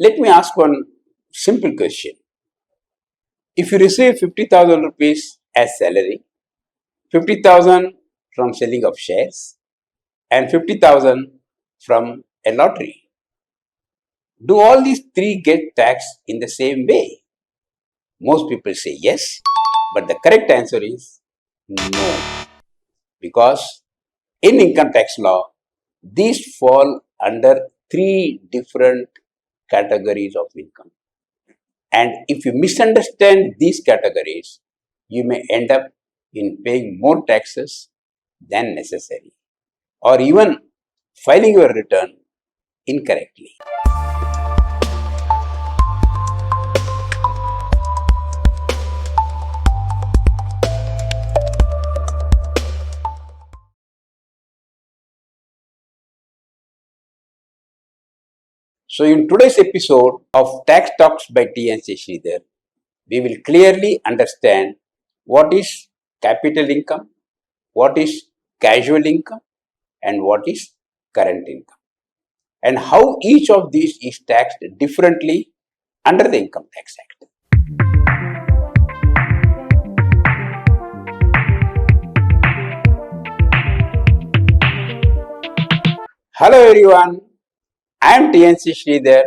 Let me ask one simple question. If you receive 50,000 rupees as salary, 50,000 from selling of shares, and 50,000 from a lottery, do all these three get taxed in the same way? Most people say yes, but the correct answer is no. Because in income tax law, these fall under three different categories of income. And if you misunderstand these categories, you may end up in paying more taxes than necessary, or even filing your return incorrectly. So, in today's episode of Tax Talks by TNC Sridhar, we will clearly understand what is capital income, what is casual income, and what is current income, and how each of these is taxed differently under the Income Tax Act. Hello everyone, I am TNC Sridhar.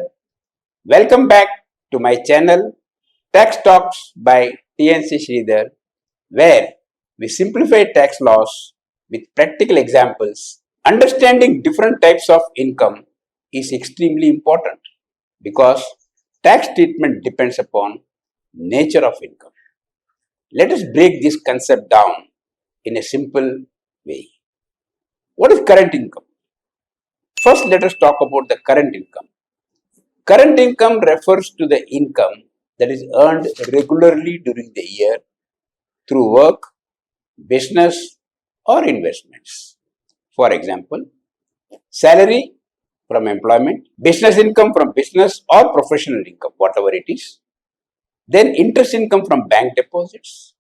Welcome back to my channel Tax Talks by TNC Sridhar, where we simplify tax laws with practical examples. Understanding different types of income is extremely important because tax treatment depends upon nature of income. Let us break this concept down in a simple way. What is current income? First, let us talk about the current income. Current income refers to the income that is earned regularly during the year through work, business, or investments. For example, salary from employment, business income from business or professional income, whatever it is. Then interest income from bank deposits,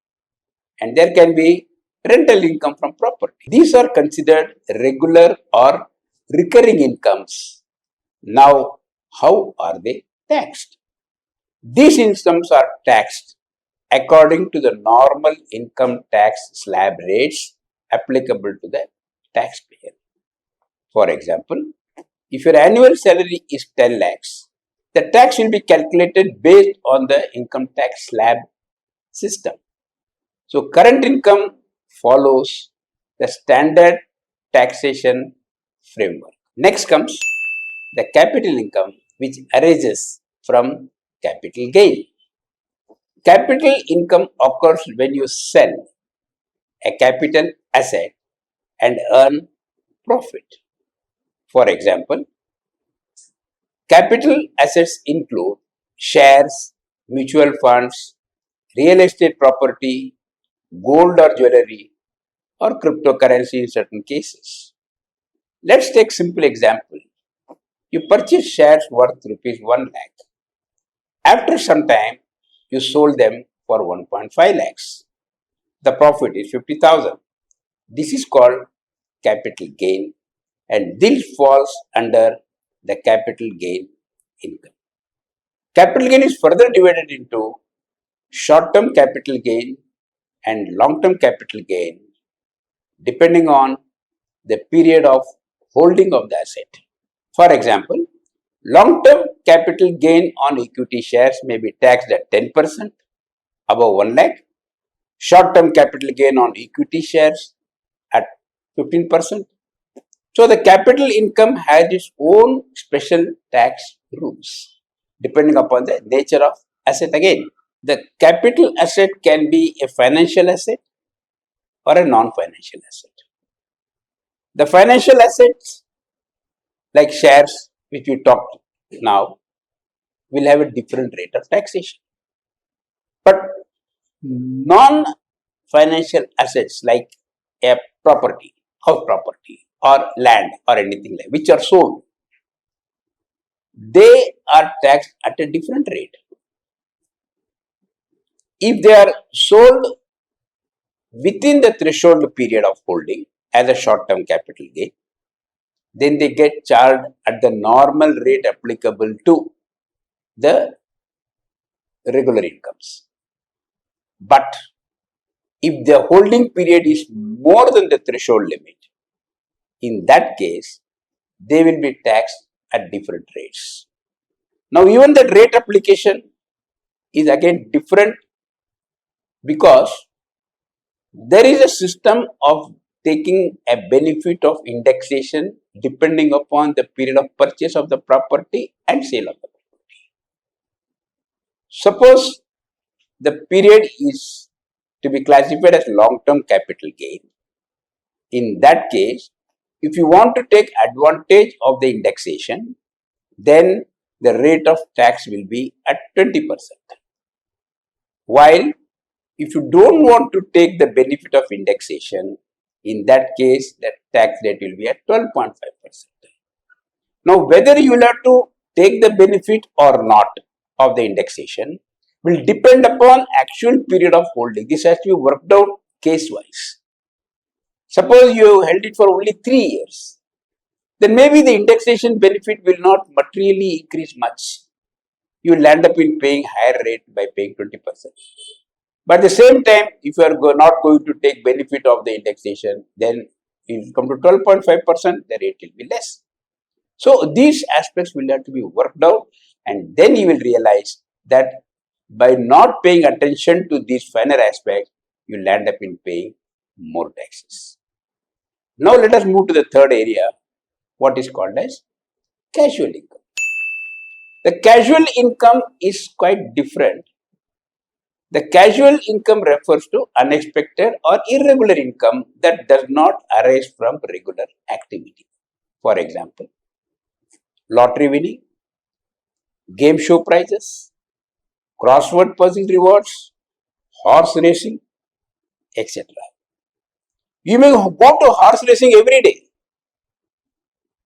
and there can be rental income from property. These are considered regular or recurring incomes. Now, how are they taxed? These incomes are taxed according to the normal income tax slab rates applicable to the taxpayer. For example, if your annual salary is 10 lakhs, the tax will be calculated based on the income tax slab system. So, current income follows the standard taxation framework. Next comes the capital income, which arises from capital gain. Capital income occurs when you sell a capital asset and earn profit. For example, capital assets include shares, mutual funds, real estate property, gold or jewelry, or cryptocurrency in certain cases. Let's take simple example. You purchase shares worth rupees 1 lakh. After some time, you sold them for 1.5 lakhs. The profit is 50,000. This is called capital gain, and this falls under the capital gain income. Capital gain is further divided into short-term capital gain and long-term capital gain depending on the period of holding of the asset. For example, long-term capital gain on equity shares may be taxed at 10% above 1 lakh. Short-term capital gain on equity shares at 15%. So the capital income has its own special tax rules depending upon the nature of asset again. The capital asset can be a financial asset or a non-financial asset. The financial assets like shares, which we talked now, will have a different rate of taxation. But non-financial assets like a property, house property, or land or anything like which are sold, they are taxed at a different rate. If they are sold within the threshold period of holding as a short-term capital gain, then they get charged at the normal rate applicable to the regular incomes. But if the holding period is more than the threshold limit, in that case, they will be taxed at different rates. Now, even the rate application is again different because there is a system of taking a benefit of indexation depending upon the period of purchase of the property and sale of the property. Suppose the period is to be classified as long-term capital gain. In that case, if you want to take advantage of the indexation, then the rate of tax will be at 20%. While if you don't want to take the benefit of indexation, in that case, the tax rate will be at 12.5%. Now, whether you will have to take the benefit or not of the indexation will depend upon actual period of holding. This has to be worked out case-wise. Suppose you held it for only 3 years, then maybe the indexation benefit will not materially increase much. You will end up in paying higher rate by paying 20%. But at the same time, if you are not going to take benefit of the indexation, then if you come to 12.5%, the rate will be less. So these aspects will have to be worked out, and then you will realize that by not paying attention to these finer aspects, you will end up in paying more taxes. Now let us move to the third area, what is called as casual income. The casual income is quite different. The casual income refers to unexpected or irregular income that does not arise from regular activity. For example, lottery winning, game show prizes, crossword puzzle rewards, horse racing, etc. You may go to horse racing every day.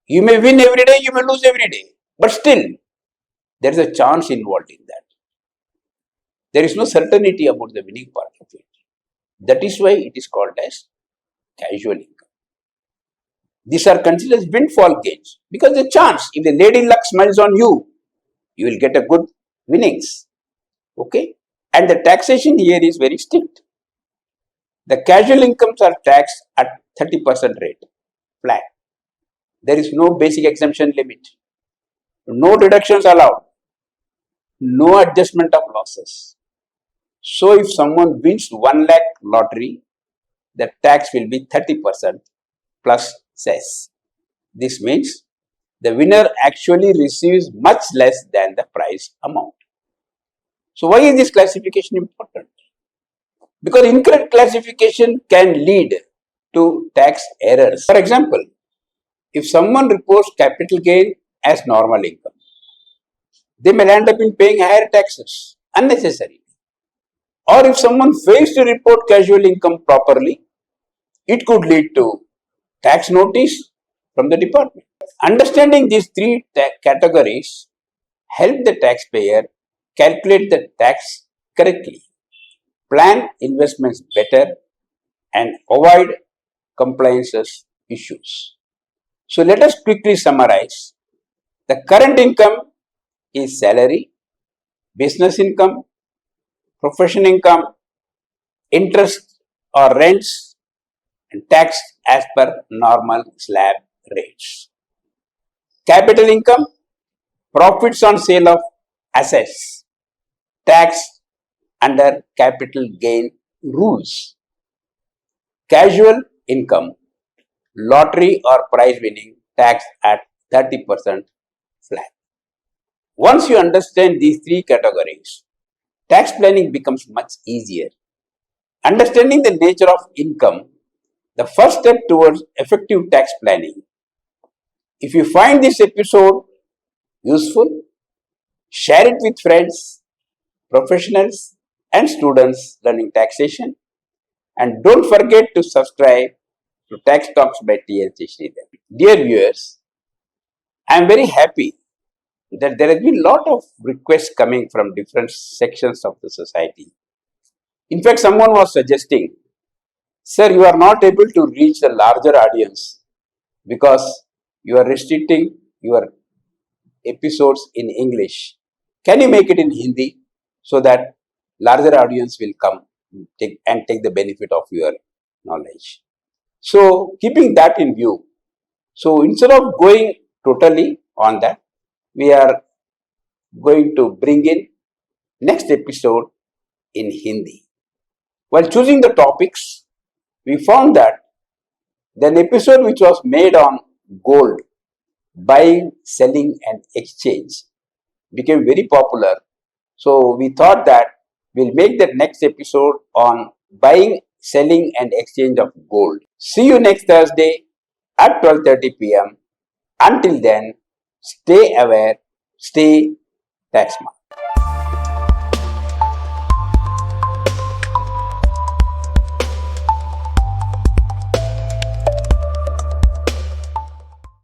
You may win every day, you may lose every day. But still, there is a chance involved in that. There is no certainty about the winning part of it. That is why it is called as casual income. These are considered as windfall gains because the chance, if the lady luck smiles on you, you will get a good winnings. Okay? And the taxation here is very strict. The casual incomes are taxed at 30% rate, flat. There is no basic exemption limit. No deductions allowed. No adjustment of losses. So if someone wins 1 lakh lottery, the tax will be 30% plus cess. This means the winner actually receives much less than the prize amount. So why is this classification important? Because incorrect classification can lead to tax errors. For example, if someone reports capital gain as normal income, they may end up in paying higher taxes unnecessarily. Or if someone fails to report casual income properly, it could lead to tax notice from the department. Understanding these three categories help the taxpayer calculate the tax correctly, plan investments better, and avoid compliances issues. So let us quickly summarize. The current income is salary, business income, profession income, interest or rents, and tax as per normal slab rates. Capital income, profits on sale of assets, tax under capital gain rules. Casual income, lottery or prize winning, tax at 30% flat. Once you understand these three categories, tax planning becomes much easier. Understanding the nature of income, the first step towards effective tax planning. If you find this episode useful, share it with friends, professionals, and students learning taxation. And don't forget to subscribe to Tax Talks by TNC Sridhar. Dear viewers, I am very happy that there has been a lot of requests coming from different sections of the society. In fact, someone was suggesting, sir, you are not able to reach the larger audience because you are restricting your episodes in English. Can you make it in Hindi so that larger audience will come take the benefit of your knowledge? So keeping that in view, so instead of going totally on that, we are going to bring in next episode in Hindi. While choosing the topics, we found that the episode which was made on gold, buying, selling and exchange, became very popular. So we thought that we'll make the next episode on buying, selling and exchange of gold. See you next Thursday at 12:30 p.m. Until then, stay aware, stay tax smart.